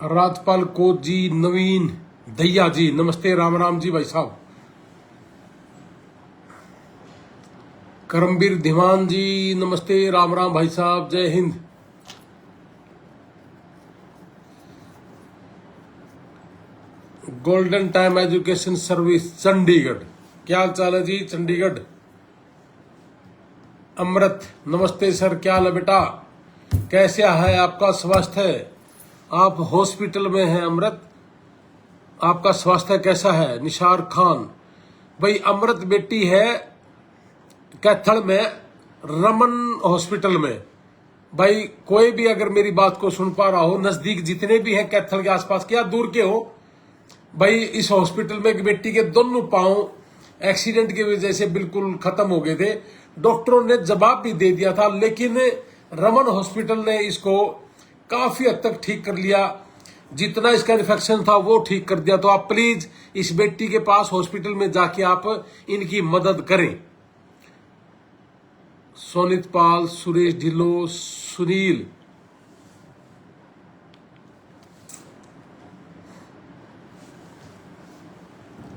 Rajpal coach जी, नवीन दहिया जी, नमस्ते। राम राम जी भाई साहब। करमवीर धीमान जी, नमस्ते। राम राम भाई साहब, जय Hind. Golden time education service Chandigarh, क्या हाल चाल है जी चंडीगढ़। अमृत, नमस्ते सर, क्या हाल है बेटा, कैसा है आपका स्वास्थ्य। आप हॉस्पिटल में हैं अमृत, आपका स्वास्थ्य कैसा है। निशार खान भाई, अमृत बेटी है कैथल में रमन हॉस्पिटल में। भाई कोई भी अगर मेरी बात को सुन पा रहा हो, नजदीक जितने भी हैं कैथल के आसपास के या दूर के हो, भाई इस हॉस्पिटल में एक बेटी के दोनों पांव एक्सीडेंट की वजह से बिल्कुल खत्म हो गए थे। डॉक्टरों ने जवाब भी दे दिया था, लेकिन रमन हॉस्पिटल ने इसको काफी हद तक ठीक कर लिया। जितना इसका इन्फेक्शन था वो ठीक कर दिया। तो आप प्लीज इस बेटी के पास हॉस्पिटल में जाके आप इनकी मदद करें। सोनित पाल, सुरेश ढिल्लो, सुनील,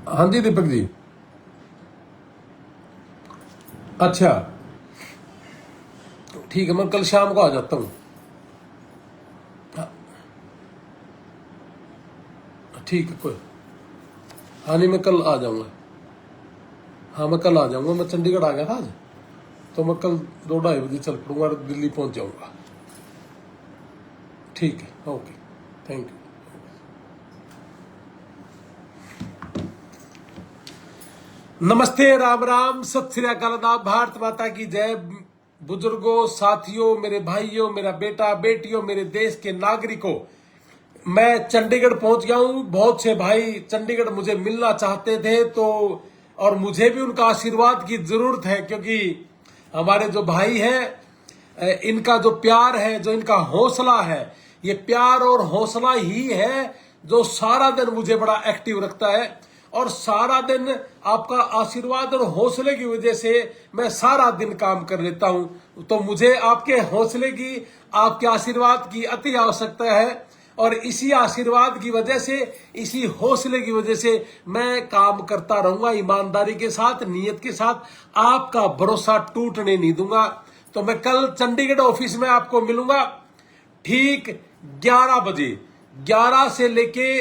हाँ जी दीपक जी, अच्छा ठीक है, मैं कल शाम को आ जाता हूँ। ठीक है कोई, हाँ नहीं मैं कल आ जाऊंगा। हाँ मैं कल आ जाऊंगा, मैं चंडीगढ़ आ गया था आज, तो मैं कल 2-2:30 बजे चल पड़ूंगा और दिल्ली पहुंच जाऊंगा। ठीक है, ओके, थैंक यू। नमस्ते, राम राम, सत श्री अकाल, आदाब, भारत माता की जय। बुजुर्गों, साथियों, मेरे भाइयों, मेरा बेटा बेटियों, मेरे देश के नागरिकों, मैं चंडीगढ़ पहुंच गया हूं। बहुत से भाई चंडीगढ़ मुझे मिलना चाहते थे, तो और मुझे भी उनका आशीर्वाद की जरूरत है, क्योंकि हमारे जो भाई हैं, इनका जो प्यार है, जो इनका हौसला है, ये प्यार और हौसला ही है जो सारा दिन मुझे बड़ा एक्टिव रखता है। और सारा दिन आपका आशीर्वाद और हौसले की वजह से मैं सारा दिन काम कर लेता हूं। तो मुझे आपके हौसले की, आपके आशीर्वाद की अति आवश्यकता है, और इसी आशीर्वाद की वजह से, इसी हौसले की वजह से मैं काम करता रहूंगा ईमानदारी के साथ, नियत के साथ। आपका भरोसा टूटने नहीं दूंगा। तो मैं कल चंडीगढ़ ऑफिस में आपको मिलूंगा ठीक 11 बजे, 11 से लेके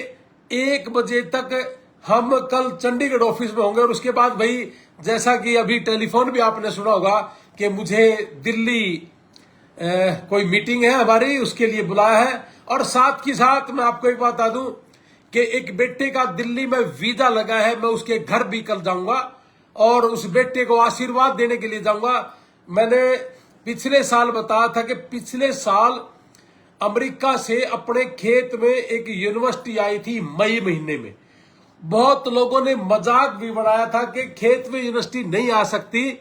1 बजे तक हम कल चंडीगढ़ ऑफिस में होंगे। और उसके बाद भाई, जैसा कि अभी टेलीफोन भी आपने सुना होगा कि मुझे दिल्ली कोई मीटिंग है हमारी, उसके लिए बुलाया है। और साथ ही साथ मैं आपको एक बात बता दूं कि एक बेटे का दिल्ली में वीजा लगा है, मैं उसके घर भी कल जाऊंगा और उस बेटे को आशीर्वाद देने के लिए जाऊंगा। मैंने पिछले साल बताया था कि पिछले साल अमेरिका से अपने खेत में एक यूनिवर्सिटी आई थी मई महीने में। बहुत लोगों ने मजाक भी बनाया था कि खेत में यूनिवर्सिटी नहीं आ सकती,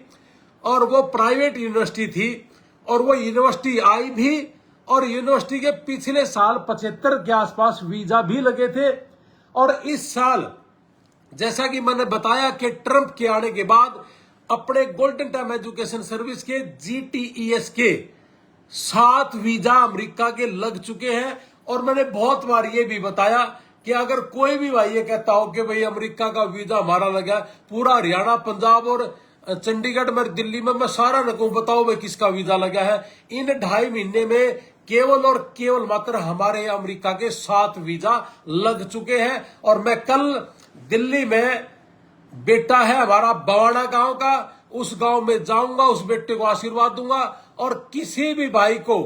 और वो प्राइवेट यूनिवर्सिटी थी, और वो यूनिवर्सिटी आई भी। और यूनिवर्सिटी के पिछले साल 75 के आसपास वीजा भी लगे थे। और इस साल, जैसा कि मैंने बताया कि ट्रंप के आने के बाद अपने गोल्डन टाइम एजुकेशन सर्विस के GTES के 7 वीजा अमेरिका के लग चुके हैं। और मैंने बहुत बार ये भी बताया कि अगर कोई भी भाई ये कहता हो कि भाई अमेरिका का वीजा हमारा लगा, पूरा हरियाणा, पंजाब और चंडीगढ़ में, दिल्ली में, मैं सारा न कहूं, बताओ भाई किसका वीजा लगा है। इन 2.5 महीने में केवल और केवल मात्र हमारे अमेरिका के 7 वीजा लग चुके हैं। और मैं कल दिल्ली में, बेटा है हमारा बवाना गांव का, उस गांव में जाऊंगा, उस बेटे को आशीर्वाद दूंगा। और किसी भी भाई को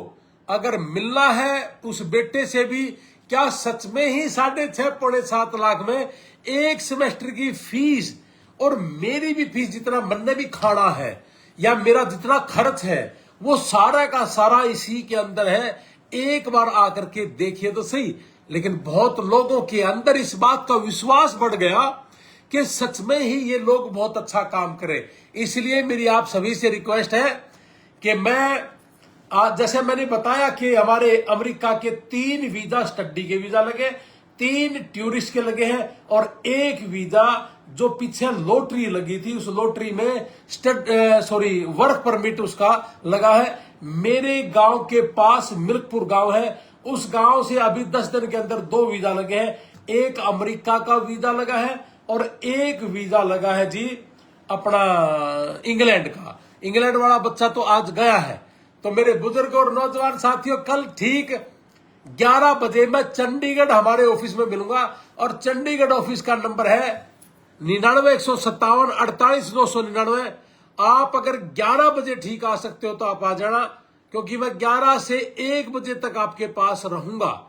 अगर मिलना है उस बेटे से भी, क्या सच में ही 6.5-7 लाख में एक सेमेस्टर की फीस, और मेरी भी फीस जितना मैंने भी खाना है, या मेरा जितना खर्च है, वो सारा का सारा इसी के अंदर है। एक बार आकर के देखिए तो सही। लेकिन बहुत लोगों के अंदर इस बात का विश्वास बढ़ गया कि सच में ही ये लोग बहुत अच्छा काम करें। इसलिए मेरी आप सभी से रिक्वेस्ट है कि मैं आज, जैसे मैंने बताया कि हमारे अमेरिका के 3 वीजा स्टडी के वीजा लगे, 3 टूरिस्ट के लगे हैं, और 1 वीजा जो पीछे लॉटरी लगी थी, उस लॉटरी में वर्क परमिट उसका लगा है। मेरे गांव के पास मिल्कपुर गांव है, उस गांव से अभी 10 दिन के अंदर 2 वीजा लगे हैं। एक अमेरिका का वीजा लगा है और एक वीजा लगा है जी अपना इंग्लैंड का। इंग्लैंड वाला बच्चा तो आज गया है। तो मेरे बुजुर्ग और नौजवान साथियों, कल ठीक 11 बजे मैं चंडीगढ़ हमारे ऑफिस में मिलूंगा और चंडीगढ़ ऑफिस का नंबर है 99-157-48-999। आप अगर 11 बजे ठीक आ सकते हो तो आप आ जाना, क्योंकि मैं 11 से 1 बजे तक आपके पास रहूंगा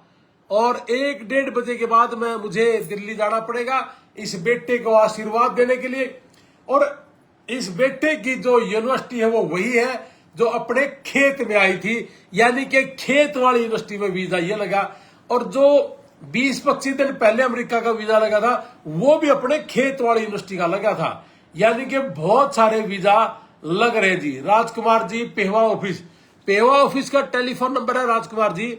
और 1-1:30 बजे के बाद मुझे दिल्ली जाना पड़ेगा इस बेटे को आशीर्वाद देने के लिए। और इस बेटे की जो यूनिवर्सिटी है वो वही है जो अपने खेत में आई थी, यानी कि खेत वाली यूनिवर्सिटी में वीजा ये लगा। और जो 20-25 दिन पहले अमेरिका का वीजा लगा था वो भी अपने खेत वाली यूनिवर्सिटी का लगा था। यानी कि बहुत सारे वीजा लग रहे जी। राजकुमार जी पेहवा ऑफिस का टेलीफोन नंबर है राजकुमार जी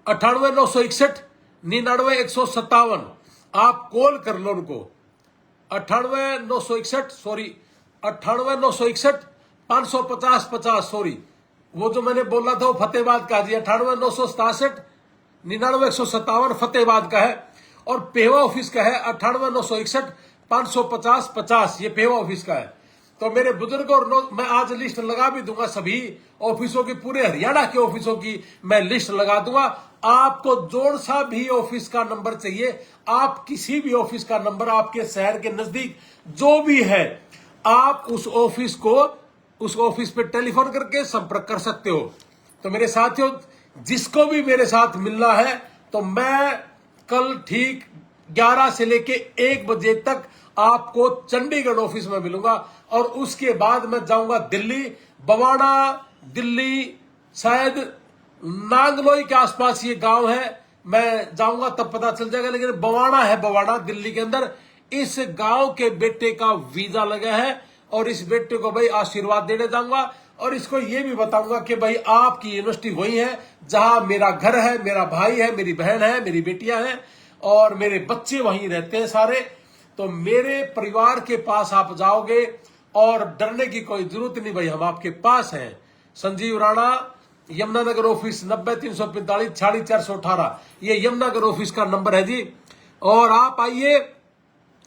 98-961-99-157। आप कॉल कर लो उनको 98-961 सॉरी, वो जो मैंने बोला था वो फतेहाबाद का जी 98-967-99-157 फतेहाबाद का है। और पेहवा ऑफिस का है 98-961-550-50, ये पेहवा ऑफिस का है। तो मेरे बुजुर्ग और मैं आज लिस्ट लगा भी दूंगा सभी ऑफिसों की, पूरे हरियाणा के ऑफिसों की मैं लिस्ट लगा दूंगा। आपको जोड़ सा भी ऑफिस का नंबर चाहिए, आप किसी भी ऑफिस का नंबर आपके शहर के नजदीक जो भी है, आप उस ऑफिस पे टेलीफोन करके संपर्क कर सकते हो। तो मेरे साथियों, जिसको भी मेरे साथ मिलना है तो मैं कल ठीक 11 से लेके 1 बजे तक आपको चंडीगढ़ ऑफिस में मिलूंगा और उसके बाद मैं जाऊंगा दिल्ली, बवाना, दिल्ली शायद नांगलोई के आसपास ये गांव है, मैं जाऊंगा तब पता चल जाएगा। लेकिन बवाना है, बवाना दिल्ली के अंदर, इस गांव के बेटे का वीजा लगा है और इस बेटे को भाई आशीर्वाद देने जाऊंगा और इसको ये भी बताऊंगा कि भाई आपकी यूनिवर्सिटी वही है जहां मेरा घर है, मेरा भाई है, मेरी बहन है, मेरी बेटियां हैं और मेरे बच्चे वहीं रहते हैं सारे। तो मेरे परिवार के पास आप जाओगे और डरने की कोई जरूरत नहीं, भाई हम आपके पास हैं। संजीव राणा, यमुनानगर ऑफिस 90-345-418, ये यमुनानगर ऑफिस का नंबर है जी। और आप आइए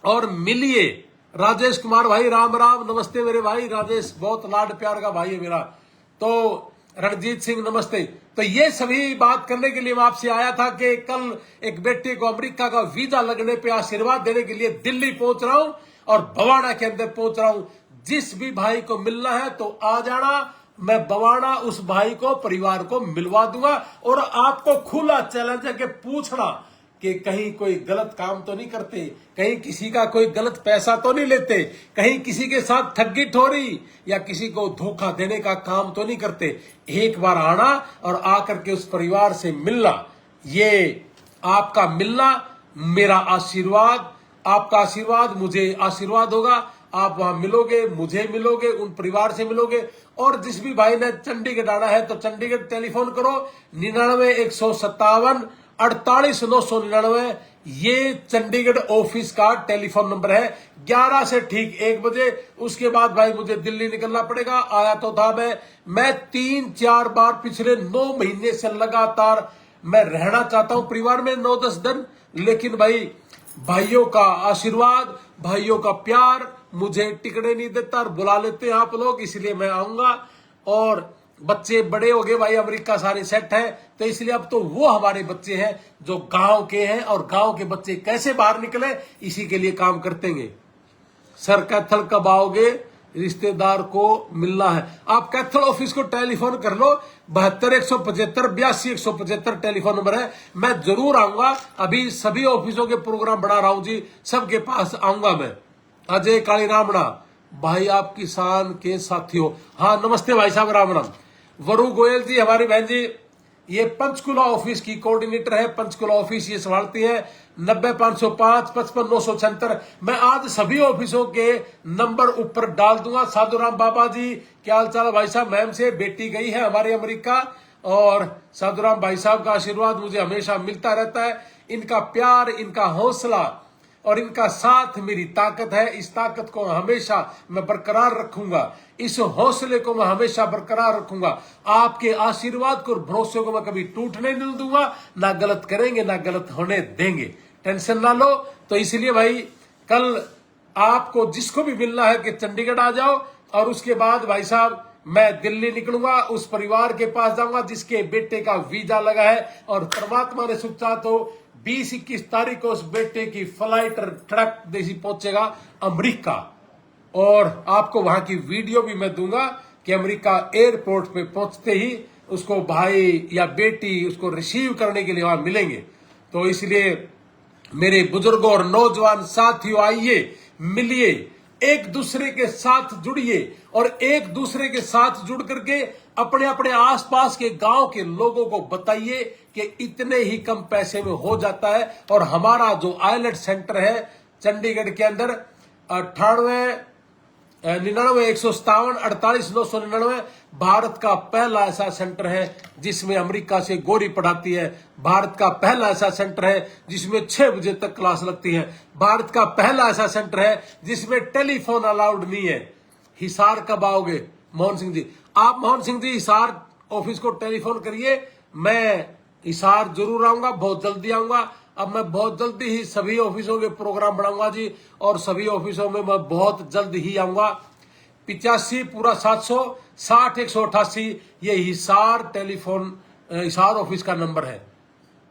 और मिलिए। राजेश कुमार भाई, राम राम, नमस्ते मेरे भाई राजेश, बहुत लाड प्यार का भाई है मेरा। तो रणजीत सिंह नमस्ते। तो ये सभी बात करने के लिए मैं आपसे आया था कि कल एक बेटे को अमेरिका का वीजा लगने पे आशीर्वाद देने के लिए दिल्ली पहुंच रहा हूं और बवाना के अंदर पहुंच रहा हूं। जिस भी भाई को मिलना है तो आ जाना, मैं बवाना उस भाई को, परिवार को मिलवा दूंगा। और आपको खुला चैलेंज है कि पूछना कि कहीं कोई गलत काम तो नहीं करते, कहीं किसी का कोई गलत पैसा तो नहीं लेते, कहीं किसी के साथ ठगी ठोरी या किसी को धोखा देने का काम तो नहीं करते। एक बार आना और आकर के उस परिवार से मिलना, ये आपका मिलना मेरा आशीर्वाद, आपका आशीर्वाद मुझे आशीर्वाद होगा। आप वहां मिलोगे, मुझे मिलोगे, उन परिवार से मिलोगे। और जिस भी भाई ने चंडीगढ़ आना है तो चंडीगढ़ टेलीफोन करो 99-157-48-999, ये चंडीगढ़ ऑफिस का टेलीफोन नंबर है। 11 से ठीक 1 बजे, उसके बाद भाई मुझे दिल्ली निकलना पड़ेगा। आया तो था मैं 3-4 बार पिछले 9 महीने से लगातार मैं रहना चाहता हूं परिवार में 9-10 दिन, लेकिन भाई भाइयों का आशीर्वाद, भाइयों का प्यार मुझे टिकने नहीं देता और बुला लेते हैं आप लोग, इसलिए मैं आऊंगा। और बच्चे बड़े हो गए भाई, अमेरिका सारे सेट है, तो इसलिए अब तो वो हमारे बच्चे हैं जो गांव के हैं और गांव के बच्चे कैसे बाहर निकले इसी के लिए काम करते हैं। सर कैथल कब आओगे, रिश्तेदार को मिलना है। आप कैथल ऑफिस को टेलीफोन कर लो, 72-175-82-175 टेलीफोन नंबर है। मैं जरूर आऊंगा, अभी सभी ऑफिसों के प्रोग्राम बना रहा हूं जी, सबके पास आऊंगा मैं। अजय काली रामणा भाई, आप किसान के साथी हो। हाँ नमस्ते भाई साहब, राम राम। वरु गोयल जी हमारी बहन जी, ये पंचकुला ऑफिस की कोऑर्डिनेटर है, पंचकुला ऑफिस ये संभालती है। 90-505-55-976। मैं आज सभी ऑफिसों के नंबर ऊपर डाल दूंगा। साधुराम बाबा जी क्या हाल चाल है भाई साहब, मैम से बेटी गई है हमारी अमेरिका और साधुराम भाई साहब का आशीर्वाद मुझे हमेशा मिलता रहता है। इनका प्यार, इनका हौसला और इनका साथ मेरी ताकत है। इस ताकत को हमेशा मैं बरकरार रखूंगा, इस हौसले को मैं हमेशा बरकरार रखूंगा। आपके आशीर्वाद को और भरोसे को मैं कभी टूटने नहीं दूंगा, ना गलत करेंगे ना गलत होने देंगे। टेंशन ना लो। तो इसलिए भाई कल आपको जिसको भी मिलना है कि चंडीगढ़ आ जाओ, और उसके बाद भाई साहब मैं दिल्ली निकलूंगा, उस परिवार के पास जाऊंगा जिसके बेटे का वीजा लगा है, और परमात्मा ने सोचा तो 20-21 तारीख को उस बेटे की फ्लाइट ट्रक जैसी पहुंचेगा अमेरिका, और आपको वहां की वीडियो भी मैं दूंगा कि अमेरिका एयरपोर्ट पे पहुंचते ही उसको भाई या बेटी उसको रिसीव करने के लिए वहां मिलेंगे। तो इसलिए मेरे बुजुर्गों और नौजवान साथियों, आइए मिलिए, एक दूसरे के साथ जुड़िए, और एक दूसरे के साथ जुड़ करके अपने अपने आसपास के गांव के लोगों को बताइए कि इतने ही कम पैसे में हो जाता है। और हमारा जो आइलेट सेंटर है चंडीगढ़ के अंदर 98-99-157-48-999 भारत का पहला ऐसा सेंटर है जिसमें अमेरिका से गोरी पढ़ाती है। भारत का पहला ऐसा सेंटर है जिसमें 6 बजे तक क्लास लगती है। भारत का पहला ऐसा सेंटर है जिसमें टेलीफोन अलाउड नहीं है। हिसार कब आओगे मोहन सिंह जी? आप मोहन सिंह जी हिसार ऑफिस को टेलीफोन करिए, मैं हिसार जरूर आऊंगा, बहुत जल्दी आऊंगा। अब मैं बहुत जल्दी ही सभी ऑफिसों के प्रोग्राम बनाऊंगा जी, और सभी ऑफिसों में मैं बहुत जल्द ही आऊंगा। 85 पूरा 700 60 188 ये हिसार टेलीफोन हिसार ऑफिस का नंबर है।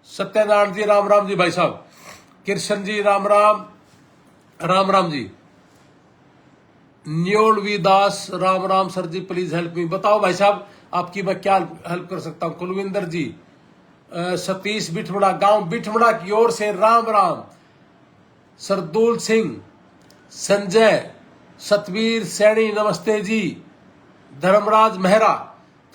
सत्यनारायण जी राम राम जी भाई साहब, कृष्ण जी राम राम, राम राम जी, न्योलवी दास राम राम sir ji, please help me. बताओ भाई साहब आपकी मैं क्या हेल्प कर सकता हूं। कुलविंदर जी, सतीश बिठमड़ा, गांव बिठमड़ा की ओर से राम राम। सरदूल सिंह, संजय, सतवीर सैनी नमस्ते जी, धर्मराज मेहरा।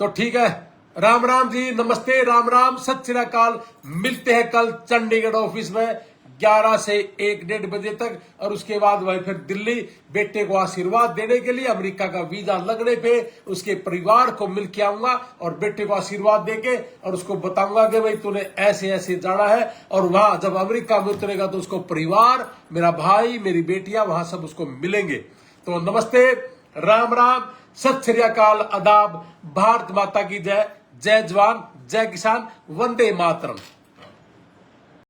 तो ठीक है, राम राम जी, नमस्ते, राम राम, सत श्री अकाल। मिलते हैं कल चंडीगढ़ ऑफिस में 11 से 1-1:30 बजे तक, और उसके बाद वही फिर दिल्ली बेटे को आशीर्वाद देने के लिए। अमेरिका का वीजा लगने पे उसके परिवार को मिल के आऊंगा और बेटे को आशीर्वाद देके और उसको बताऊंगा कि भाई तूने ऐसे ऐसे जाना है। और वहां जब अमेरिका में उतरेगा तो उसको परिवार, मेरा भाई, मेरी बेटियां वहां सब उसको मिलेंगे। तो नमस्ते, राम राम, सत श्री अकाल, आदाब, भारत माता की जय, जय जवान जय किसान, वंदे मातरम।